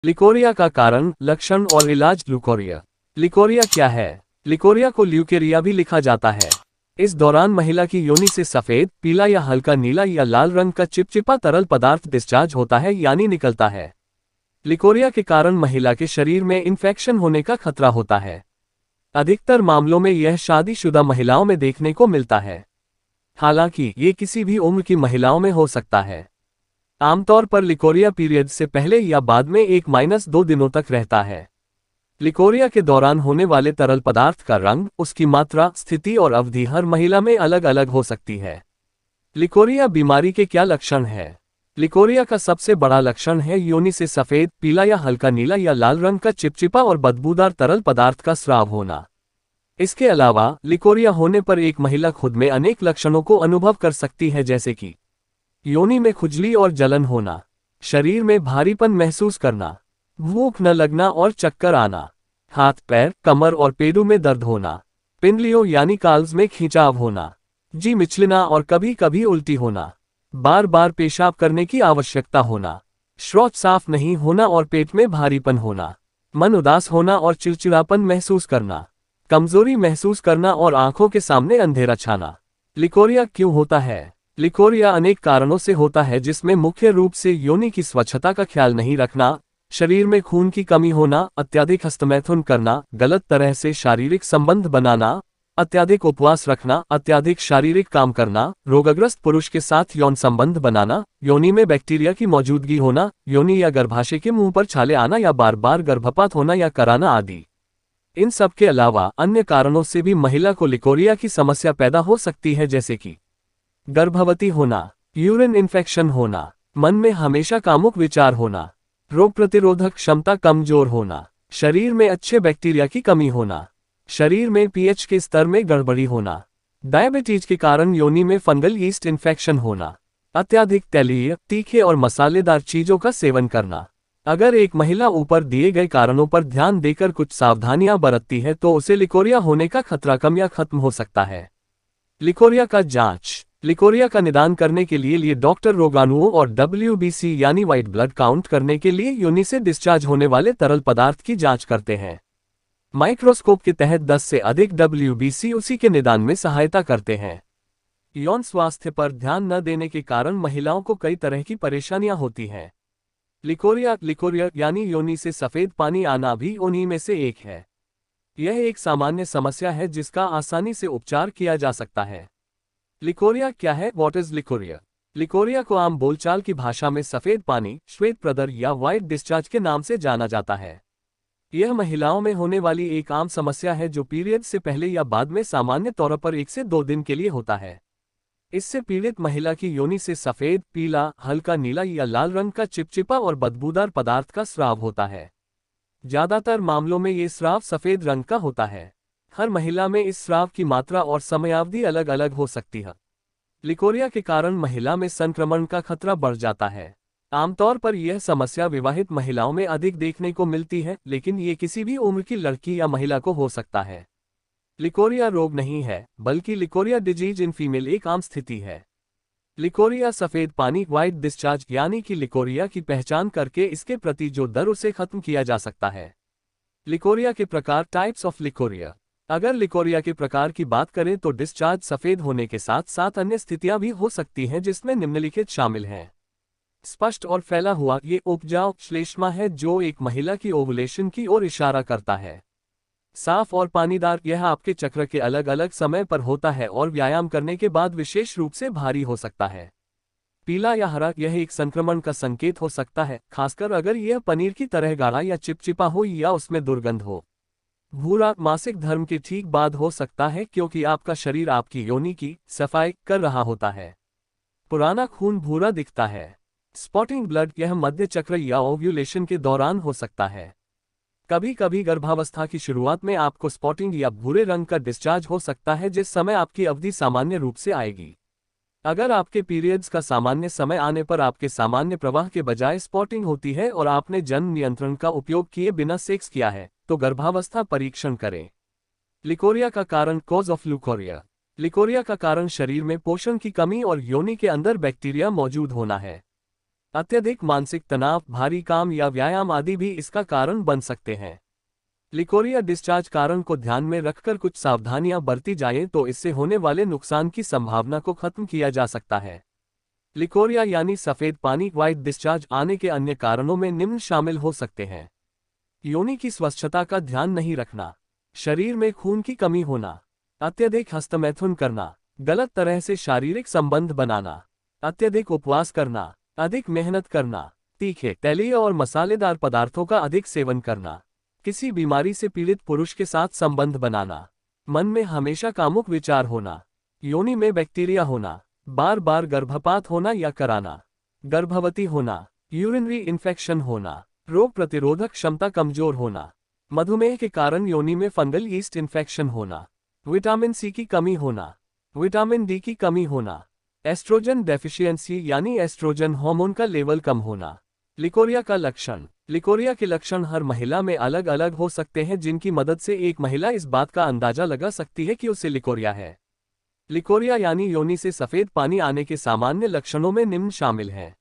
Leucorrhoea का कारण, लक्षण और इलाज। ल्यूकोरिया। लिकोरिया क्या है? लिकोरिया को ल्यूकेरिया भी लिखा जाता है। इस दौरान महिला की योनि से सफेद, पीला या हल्का नीला या लाल रंग का चिपचिपा तरल पदार्थ डिस्चार्ज होता है यानी निकलता है। लिकोरिया के कारण महिला के शरीर में इन्फेक्शन होने का खतरा होता है। अधिकतर मामलों में यह शादीशुदा महिलाओं में देखने को मिलता है। हालांकि ये किसी भी उम्र की महिलाओं में हो सकता है। आमतौर पर लिकोरिया पीरियड से पहले या बाद में 1-2 दिनों तक रहता है। लिकोरिया के दौरान होने वाले तरल पदार्थ का रंग, उसकी मात्रा, स्थिति और अवधि हर महिला में अलग अलग हो सकती है। लिकोरिया बीमारी के क्या लक्षण हैं? लिकोरिया का सबसे बड़ा लक्षण है योनि से सफेद, पीला या हल्का नीला या लाल रंग का चिपचिपा और बदबूदार तरल पदार्थ का स्राव होना। इसके अलावा लिकोरिया होने पर एक महिला खुद में अनेक लक्षणों को अनुभव कर सकती है, जैसे कि योनि में खुजली और जलन होना, शरीर में भारीपन महसूस करना, भूख न लगना और चक्कर आना, हाथ पैर, कमर और पेडू में दर्द होना, पिंडलियों यानी काल्व्स में खिंचाव होना, जी मिचलना और कभी कभी उल्टी होना, बार बार पेशाब करने की आवश्यकता होना, शौच साफ नहीं होना और पेट में भारीपन होना, मन उदास होना और चिड़चिड़ापन महसूस करना, कमजोरी महसूस करना और आंखों के सामने अंधेरा छाना। लिकोरिया क्यों होता है? लिकोरिया अनेक कारणों से होता है, जिसमें मुख्य रूप से योनि की स्वच्छता का ख्याल नहीं रखना, शरीर में खून की कमी होना, अत्यधिक हस्तमैथुन करना, गलत तरह से शारीरिक संबंध बनाना, अत्यधिक उपवास रखना, अत्यधिक शारीरिक काम करना, रोगग्रस्त पुरुष के साथ यौन संबंध बनाना, योनि में बैक्टीरिया की मौजूदगी होना, योनि या गर्भाशय के मुंह पर छाले आना या बार बार गर्भपात होना या कराना आदि। इन सब के अलावा अन्य कारणों से भी महिला को लिकोरिया की समस्या पैदा हो सकती है, जैसे कि गर्भवती होना, यूरिन इन्फेक्शन होना, मन में हमेशा कामुक विचार होना, रोग प्रतिरोधक क्षमता कमजोर होना, शरीर में अच्छे बैक्टीरिया की कमी होना, शरीर में पीएच के स्तर में गड़बड़ी होना, डायबिटीज के कारण योनि में फंगल यीस्ट इन्फेक्शन होना, अत्यधिक तैलीय, तीखे और मसालेदार चीजों का सेवन करना। अगर एक महिला ऊपर दिए गए कारणों पर ध्यान देकर कुछ सावधानियां बरतती है तो उसे लिकोरिया होने का खतरा कम या खत्म हो सकता है। लिकोरिया का जांच। लिकोरिया का निदान करने के लिए डॉक्टर रोगाणुओं और WBC यानी व्हाइट ब्लड काउंट करने के लिए योनि से डिस्चार्ज होने वाले तरल पदार्थ की जांच करते हैं। माइक्रोस्कोप के तहत 10 से अधिक WBC उसी के निदान में सहायता करते हैं। यौन स्वास्थ्य पर ध्यान न देने के कारण महिलाओं को कई तरह की परेशानियां होती हैं। लिकोरिया यानी योनि से सफेद पानी आना भी उन्हीं में से एक है। यह एक सामान्य समस्या है जिसका आसानी से उपचार किया जा सकता है। लिकोरिया क्या है? What is leucorrhoea? लिकोरिया को आम बोलचाल की भाषा में सफेद पानी, श्वेत प्रदर या व्हाइट डिस्चार्ज के नाम से जाना जाता है। यह महिलाओं में होने वाली एक आम समस्या है जो पीरियड से पहले या बाद में सामान्य तौर पर 1 से 2 दिन के लिए होता है। इससे पीड़ित महिला की योनि से सफेद, पीला, हल्का नीला या लाल रंग का चिपचिपा और बदबूदार पदार्थ का स्राव होता है। ज्यादातर मामलों में ये स्राव सफेद रंग का होता है। हर महिला में इस स्राव की मात्रा और समयावधि अलग अलग हो सकती है। लिकोरिया के कारण महिला में संक्रमण का खतरा बढ़ जाता है। आमतौर पर यह समस्या विवाहित महिलाओं में अधिक देखने को मिलती है, लेकिन ये किसी भी उम्र की लड़की या महिला को हो सकता है। लिकोरिया रोग नहीं है, बल्कि लिकोरिया डिजीज इन फीमेल एक आम स्थिति है। लिकोरिया सफेद पानी, व्हाइट डिस्चार्ज यानी कि लिकोरिया की पहचान करके इसके प्रति जो डर उसे खत्म किया जा सकता है। लिकोरिया के प्रकार, टाइप्स ऑफ लिकोरिया। अगर लिकोरिया के प्रकार की बात करें तो डिस्चार्ज सफेद होने के साथ साथ अन्य स्थितियां भी हो सकती हैं, जिसमें निम्नलिखित शामिल हैं। स्पष्ट और फैला हुआ, ये उपजाऊ श्लेष्मा है जो एक महिला की ओवुलेशन की ओर इशारा करता है। साफ और पानीदार, यह आपके चक्र के अलग अलग समय पर होता है और व्यायाम करने के बाद विशेष रूप से भारी हो सकता है। पीला या हरा, यह एक संक्रमण का संकेत हो सकता है, खासकर अगर यह पनीर की तरह गाढ़ा या चिपचिपा हो या उसमें दुर्गंध हो। भूरा, मासिक धर्म के ठीक बाद हो सकता है क्योंकि आपका शरीर आपकी योनि की सफाई कर रहा होता है। पुराना खून भूरा दिखता है। स्पॉटिंग ब्लड, यह मध्य चक्र या ओव्यूलेशन के दौरान हो सकता है। कभी कभी गर्भावस्था की शुरुआत में आपको स्पॉटिंग या भूरे रंग का डिस्चार्ज हो सकता है, जिस समय आपकी अवधि सामान्य रूप से आएगी। अगर आपके पीरियड्स का सामान्य समय आने पर आपके सामान्य प्रवाह के बजाय स्पॉटिंग होती है और आपने जन्म नियंत्रण का उपयोग किए बिना सेक्स किया है, तो गर्भावस्था परीक्षण करें। लिकोरिया का कारण, कॉज ऑफ लिकोरिया। लिकोरिया का कारण शरीर में पोषण की कमी और योनि के अंदर बैक्टीरिया मौजूद होना है। अत्यधिक मानसिक तनाव, भारी काम या व्यायाम आदि भी इसका कारण बन सकते हैं। लिकोरिया डिस्चार्ज कारण को ध्यान में रखकर कुछ सावधानियां बरती जाएं तो इससे होने वाले नुकसान की संभावना को खत्म किया जा सकता है। लिकोरिया यानी सफेद पानी व्हाइट डिस्चार्ज आने के अन्य कारणों में निम्न शामिल हो सकते हैं। योनि की स्वच्छता का ध्यान नहीं रखना, शरीर में खून की कमी होना, अत्यधिक हस्तमैथुन करना, गलत तरह से शारीरिक संबंध बनाना, अत्यधिक उपवास करना, अधिक मेहनत करना, तीखे, तैलीय और मसालेदार पदार्थों का अधिक सेवन करना, किसी बीमारी से पीड़ित पुरुष के साथ संबंध बनाना, मन में हमेशा कामुक विचार होना, योनि में बैक्टीरिया होना, बार बार गर्भपात होना या कराना, गर्भवती होना, यूरिनरी इन्फेक्शन होना, रोग प्रतिरोधक क्षमता कमजोर होना, मधुमेह के कारण योनि में फंगल यीस्ट इन्फेक्शन होना, विटामिन सी की कमी होना, विटामिन डी की कमी होना, एस्ट्रोजन डेफिशिएंसी यानी एस्ट्रोजन हार्मोन का लेवल कम होना। लिकोरिया का लक्षण। लिकोरिया के लक्षण हर महिला में अलग अलग हो सकते हैं, जिनकी मदद से एक महिला इस बात का अंदाजा लगा सकती है कि उसे लिकोरिया है। लिकोरिया यानी योनि से सफेद पानी आने के सामान्य लक्षणों में निम्न शामिल हैं।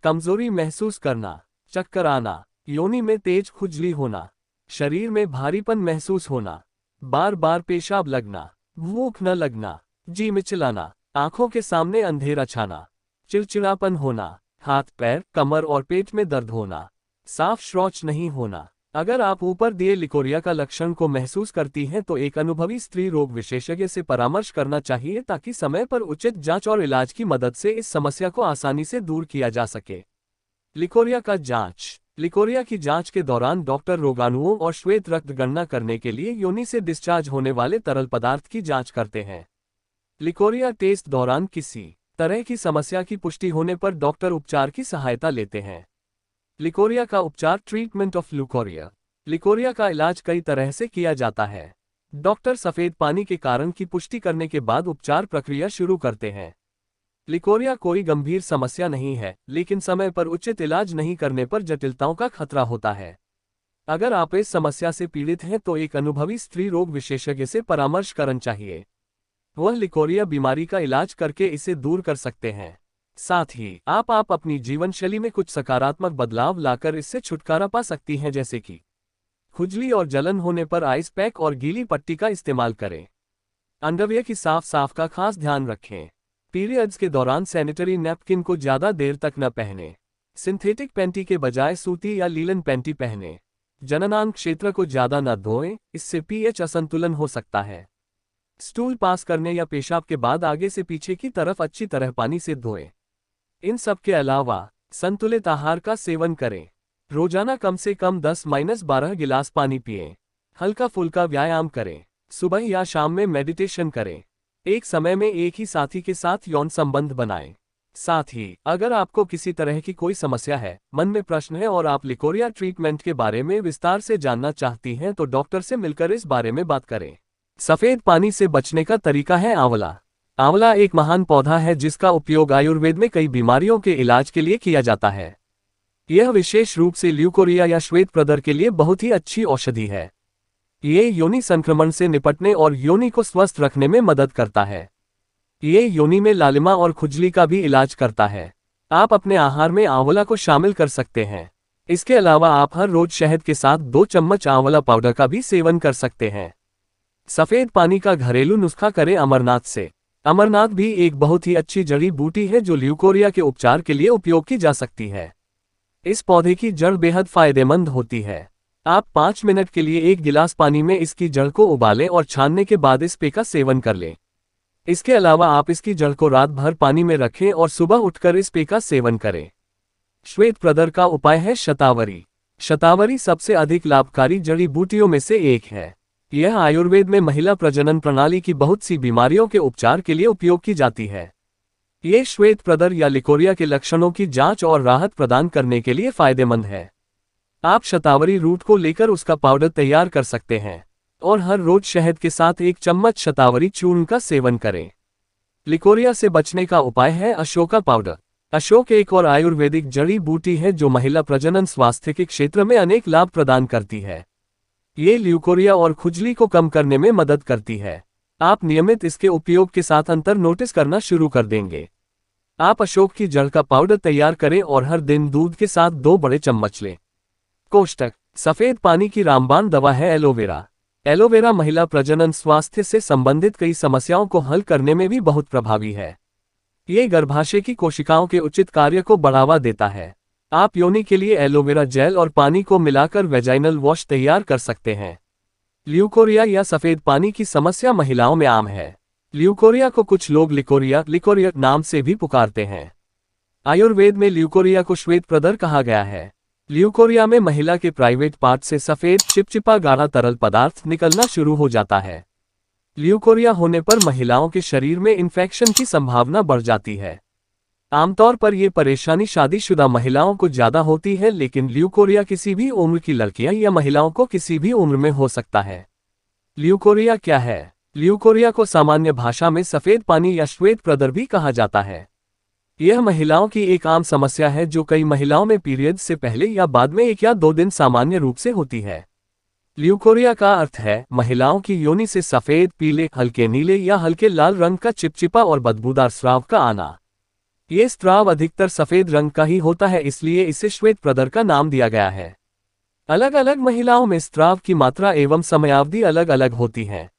कमजोरी महसूस करना, चक्कर आना, योनि में तेज खुजली होना, शरीर में भारीपन महसूस होना, बार बार पेशाब लगना, भूख न लगना, जी मिचलाना, आंखों के सामने अंधेरा छाना, चिड़चिड़ापन होना, हाथ पैर, कमर और पेट में दर्द होना, साफ शौच नहीं होना। अगर आप ऊपर दिए लिकोरिया का लक्षण को महसूस करती हैं तो एक अनुभवी स्त्री रोग विशेषज्ञ से परामर्श करना चाहिए ताकि समय पर उचित जांच और इलाज की मदद से इस समस्या को आसानी से दूर किया जा सके। लिकोरिया का जांच। लिकोरिया की जांच के दौरान डॉक्टर रोगाणुओं और श्वेत रक्त गणना करने के लिए योनि से डिस्चार्ज होने वाले तरल पदार्थ की जांच करते हैं। लिकोरिया टेस्ट दौरान किसी तरह की समस्या की पुष्टि होने पर डॉक्टर उपचार की सहायता लेते हैं। लिकोरिया का उपचार। Treatment of leucorrhoea. लिकोरिया का इलाज कई तरह से किया जाता है। डॉक्टर सफेद पानी के कारण की पुष्टि करने के बाद उपचार प्रक्रिया शुरू करते हैं। लिकोरिया कोई गंभीर समस्या नहीं है, लेकिन समय पर उचित इलाज नहीं करने पर जटिलताओं का खतरा होता है। अगर आप इस समस्या से पीड़ित हैं तो एक अनुभवी स्त्री रोग विशेषज्ञ से परामर्श करना चाहिए। वह लिकोरिया बीमारी का इलाज करके इसे दूर कर सकते हैं। साथ ही आप अपनी जीवन शैली में कुछ सकारात्मक बदलाव लाकर इससे छुटकारा पा सकती हैं, जैसे कि खुजली और जलन होने पर आइस पैक और गीली पट्टी का इस्तेमाल करें। अंडरवियर की साफ का खास ध्यान रखें। पीरियड्स के दौरान सैनिटरी नैपकिन को ज्यादा देर तक न पहने। सिंथेटिक पैंटी के बजाय सूती या लीलन पैंटी पहने। जननांग क्षेत्र को ज्यादा न धोएं, इससे पीएच असंतुलन हो सकता है। स्टूल पास करने या पेशाब के बाद आगे से पीछे की तरफ अच्छी तरह पानी से धोएं। इन सब के अलावा संतुलित आहार का सेवन करें। रोजाना कम से कम 10-12 गिलास पानी पिएं। हल्का फुल्का व्यायाम करें। सुबह या शाम में मेडिटेशन करें। एक समय में एक ही साथी के साथ यौन संबंध बनाएं। साथ ही अगर आपको किसी तरह की कोई समस्या है, मन में प्रश्न है और आप लिकोरिया ट्रीटमेंट के बारे में विस्तार से जानना चाहती हैं तो डॉक्टर से मिलकर इस बारे में बात करें। सफेद पानी से बचने का तरीका है आंवला। आंवला एक महान पौधा है जिसका उपयोग आयुर्वेद में कई बीमारियों के इलाज के लिए किया जाता है। यह विशेष रूप से ल्यूकोरिया या श्वेत प्रदर के लिए बहुत ही अच्छी औषधि है। ये योनि संक्रमण से निपटने और योनि को स्वस्थ रखने में मदद करता है। ये योनि में लालिमा और खुजली का भी इलाज करता है। आप अपने आहार में आंवला को शामिल कर सकते हैं। इसके अलावा आप हर रोज शहद के साथ 2 चम्मच आंवला पाउडर का भी सेवन कर सकते हैं। सफेद पानी का घरेलू नुस्खा करें अमरनाथ से। अमरनाथ भी एक बहुत ही अच्छी जड़ी बूटी है जो ल्यूकोरिया के उपचार के लिए उपयोग की जा सकती है। इस पौधे की जड़ बेहद फायदेमंद होती है। आप 5 मिनट के लिए 1 गिलास पानी में इसकी जड़ को उबालें और छानने के बाद इस पेय का सेवन कर लें। इसके अलावा आप इसकी जड़ को रात भर पानी में रखें और सुबह उठकर इस पेय का सेवन करें। श्वेत प्रदर का उपाय है शतावरी। शतावरी सबसे अधिक लाभकारी जड़ी बूटियों में से एक है। यह आयुर्वेद में महिला प्रजनन प्रणाली की बहुत सी बीमारियों के उपचार के लिए उपयोग की जाती है। ये श्वेत प्रदर या लिकोरिया के लक्षणों की जांच और राहत प्रदान करने के लिए फायदेमंद है। आप शतावरी रूट को लेकर उसका पाउडर तैयार कर सकते हैं और हर रोज शहद के साथ 1 चम्मच शतावरी चूर्ण का सेवन करें। लिकोरिया से बचने का उपाय है अशोका पाउडर। अशोक एक और आयुर्वेदिक जड़ी बूटी है जो महिला प्रजनन स्वास्थ्य के क्षेत्र में अनेक लाभ प्रदान करती है। ये ल्यूकोरिया और खुजली को कम करने में मदद करती है। आप नियमित इसके उपयोग के साथ अंतर नोटिस करना शुरू कर देंगे। आप अशोक की जड़ का पाउडर तैयार करें और हर दिन दूध के साथ 2 बड़े चम्मच लें। कोष्टक सफेद पानी की रामबाण दवा है एलोवेरा। एलोवेरा महिला प्रजनन स्वास्थ्य से संबंधित कई समस्याओं को हल करने में भी बहुत प्रभावी है। ये गर्भाशय की कोशिकाओं के उचित कार्य को बढ़ावा देता है। आप योनि के लिए एलोवेरा जेल और पानी को मिलाकर वेजाइनल वॉश तैयार कर सकते हैं। ल्यूकोरिया या सफेद पानी की समस्या महिलाओं में आम है। ल्यूकोरिया को कुछ लोग लिकोरिया नाम से भी पुकारते हैं। आयुर्वेद में ल्यूकोरिया को श्वेत प्रदर कहा गया है। ल्यूकोरिया में महिला के प्राइवेट पार्ट से सफेद चिपचिपा गाढ़ा तरल पदार्थ निकलना शुरू हो जाता है। ल्यूकोरिया होने पर महिलाओं के शरीर में इन्फेक्शन की संभावना बढ़ जाती है। आमतौर पर यह परेशानी शादीशुदा महिलाओं को ज्यादा होती है, लेकिन ल्यूकोरिया किसी भी उम्र की लड़कियां या महिलाओं को किसी भी उम्र में हो सकता है। ल्यूकोरिया क्या है? ल्यूकोरिया को सामान्य भाषा में सफेद पानी या श्वेत प्रदर भी कहा जाता है। यह महिलाओं की एक आम समस्या है जो कई महिलाओं में पीरियड से पहले या बाद में 1 या 2 दिन सामान्य रूप से होती है। ल्यूकोरिया का अर्थ है महिलाओं की योनि से सफेद, पीले, हल्के नीले या हल्के लाल रंग का चिपचिपा और बदबूदार स्राव का आना। ये स्राव अधिकतर सफेद रंग का ही होता है, इसलिए इसे श्वेत प्रदर का नाम दिया गया है। अलग अलग महिलाओं में स्राव की मात्रा एवं समयावधि अलग अलग होती है।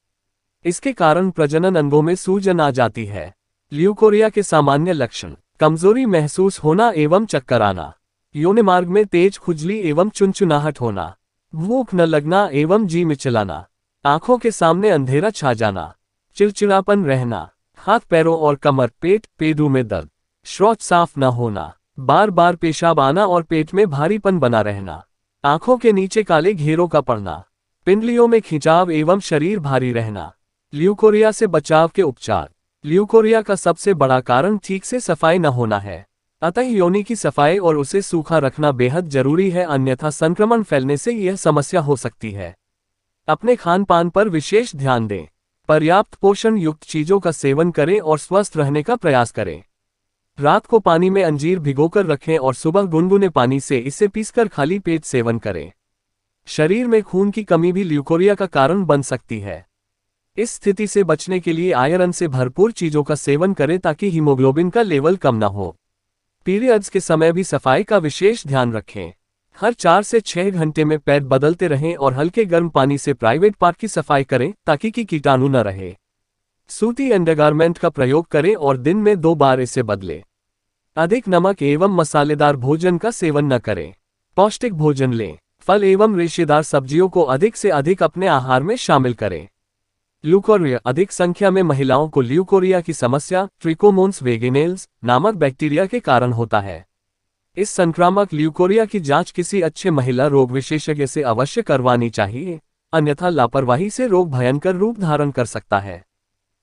इसके कारण प्रजनन अंगों में सूजन आ जाती है। ल्यूकोरिया के सामान्य लक्षण: कमजोरी महसूस होना एवं चक्कर आना, योनि मार्ग में तेज खुजली एवं चुनचुनाहट होना, भूख न लगना एवं जी मिचलाना, आंखों के सामने अंधेरा छा जाना, चिड़चिड़ापन रहना, हाथ पैरों और कमर, पेट में दर्द, शौच साफ न होना, बार बार पेशाब आना और पेट में भारीपन बना रहना, आंखों के नीचे काले घेरों का पड़ना, पिंडलियों में खिंचाव एवं शरीर भारी रहना। ल्यूकोरिया से बचाव के उपचार: ल्यूकोरिया का सबसे बड़ा कारण ठीक से सफाई न होना है, अतः योनि की सफाई और उसे सूखा रखना बेहद जरूरी है, अन्यथा संक्रमण फैलने से यह समस्या हो सकती है। अपने खान पान पर विशेष ध्यान दें। पर्याप्त पोषण युक्त चीजों का सेवन करें और स्वस्थ रहने का प्रयास करें। रात को पानी में अंजीर भिगोकर रखें और सुबह गुनगुने पानी से इसे पीसकर खाली पेट सेवन करें। शरीर में खून की कमी भी ल्यूकोरिया का कारण बन सकती है। इस स्थिति से बचने के लिए आयरन से भरपूर चीजों का सेवन करें ताकि हीमोग्लोबिन का लेवल कम न हो। पीरियड्स के समय भी सफाई का विशेष ध्यान रखें। हर 4 से 6 घंटे में पैड बदलते रहें और हल्के गर्म पानी से प्राइवेट पार्ट की सफाई करें ताकि कीटाणु न रहे। सूती अंडरगारमेंट का प्रयोग करें और दिन में 2 बार इसे बदलें। अधिक नमक एवं मसालेदार भोजन का सेवन न करें। पौष्टिक भोजन लें। फल एवं रेशेदार सब्जियों को अधिक से अधिक अपने आहार में शामिल करें। ल्यूकोरिया: अधिक संख्या में महिलाओं को ल्यूकोरिया की समस्या ट्रिकोमोन्स वेगिनेल्स नामक बैक्टीरिया के कारण होता है। इस संक्रामक ल्यूकोरिया की जांच किसी अच्छे महिला रोग विशेषज्ञ से अवश्य करवानी चाहिए, अन्यथा लापरवाही से रोग भयंकर रूप धारण कर सकता है।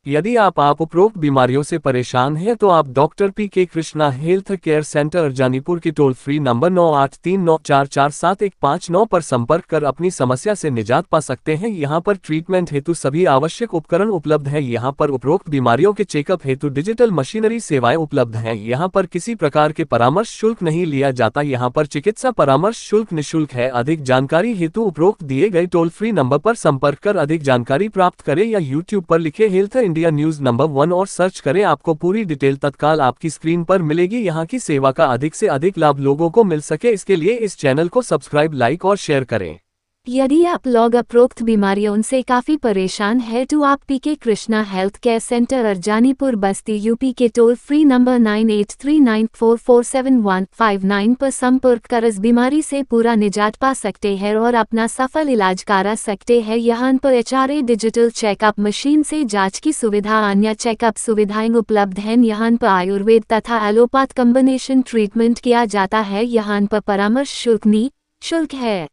यदि आप उपरोक्त बीमारियों से परेशान हैं तो आप doctor P K. Krishna health care centre Arjanipur की टोल फ्री नंबर 9839447159 पर संपर्क कर अपनी समस्या से निजात पा सकते हैं। यहां पर ट्रीटमेंट हेतु सभी आवश्यक उपकरण उपलब्ध है। यहां पर उपरोक्त बीमारियों के चेकअप हेतु डिजिटल मशीनरी सेवाएं उपलब्ध हैं। यहां पर किसी प्रकार के परामर्श शुल्क नहीं लिया जाता। यहां पर चिकित्सा परामर्श शुल्क निःशुल्क है। अधिक जानकारी हेतु उपरोक्त दिए गए टोल फ्री नंबर पर संपर्क कर अधिक जानकारी प्राप्त करें या यूट्यूब पर लिखे हेल्थ इंडिया न्यूज नंबर 1 और सर्च करें। आपको पूरी डिटेल तत्काल आपकी स्क्रीन पर मिलेगी। यहाँ की सेवा का अधिक से अधिक लाभ लोगों को मिल सके, इसके लिए इस चैनल को सब्सक्राइब, लाइक और शेयर करें। यदि आप लोग उपरोक्त बीमारियों से काफी परेशान है तो आप P K. Krishna health care centre Arjanipur Basti UP के टोल फ्री नंबर 9839447159 पर संपर्क कर इस बीमारी से पूरा निजात पा सकते हैं और अपना सफल इलाज करा सकते हैं। यहाँ पर HRA डिजिटल चेकअप मशीन से जांच की सुविधा, अन्य चेकअप सुविधाएं उपलब्ध हैं। यहाँ पर आयुर्वेद तथा एलोपैथ कॉम्बिनेशन ट्रीटमेंट किया जाता है। यहाँ पर परामर्श शुल्क निःशुल्क है।